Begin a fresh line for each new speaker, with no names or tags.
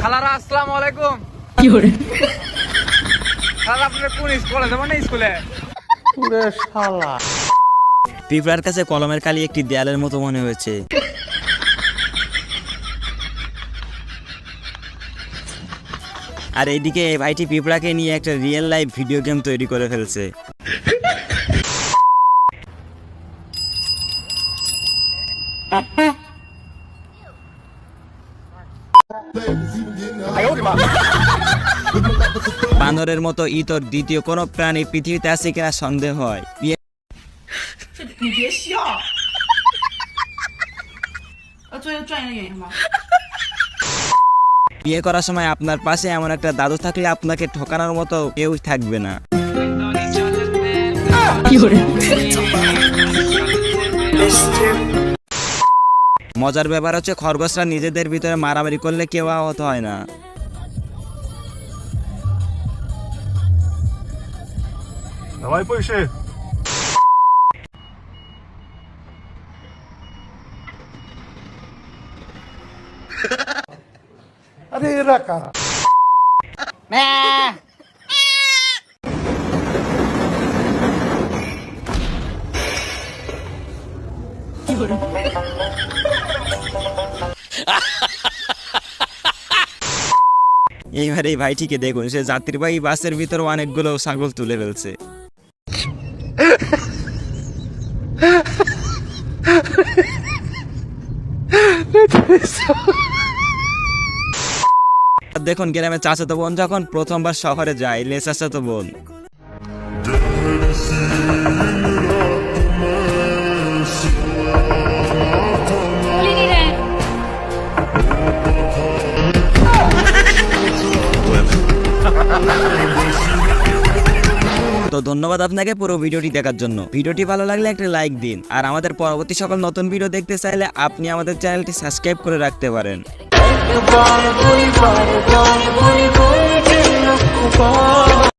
খালারা আসসালামু আলাইকুম।
কি করে
খালা আপনারা কোন স্কুলে যাবেন না স্কুলে?
পুরে শালা
পিঁপড়ার কাছে কলমের কালি একটি দেয়ালের মতো মনে হয়েছে। আর এইদিকে এই ভাইটি পিঁপড়াকে নিয়ে একটা রিয়েল লাইফ ভিডিও গেম তৈরি করে ফেলছে। বানরের মতো ইতর দ্বিতীয় কোনো প্রাণী পৃথিবীতে আছে কিনা সন্দেহ হয়। বিয়ে করার সময় আপনার পাশে এমন একটা দাদু থাকলে আপনাকে ঠকানোর মতো কেউ থাকবে না।
কি করে
মজার ব্যাপার হচ্ছে খরগোশরা নিজেদের ভিতরে মারামারি করলে কেউ আহত হয় না।
давай пиши আরে এরা কারা
এইবার এই ভাইটিকে দেখুন, সে যাত্রীবাহী বাসের ভিতরে অনেকগুলো ছাগল তুলে ফেলছে। দেখুন গ্রামে চাচাতো বোন যখন প্রথমবার শহরে যায়, লে চাচাতো বোন তো ধন্যবাদ আপনাকে পুরো ভিডিওটি দেখার জন্য। ভিডিওটি ভালো লাগলে একটা লাইক দিন, আর আমাদের পরবর্তী সকল নতুন ভিডিও দেখতে চাইলে আপনি আমাদের চ্যানেলটি সাবস্ক্রাইব করে রাখতে পারেন।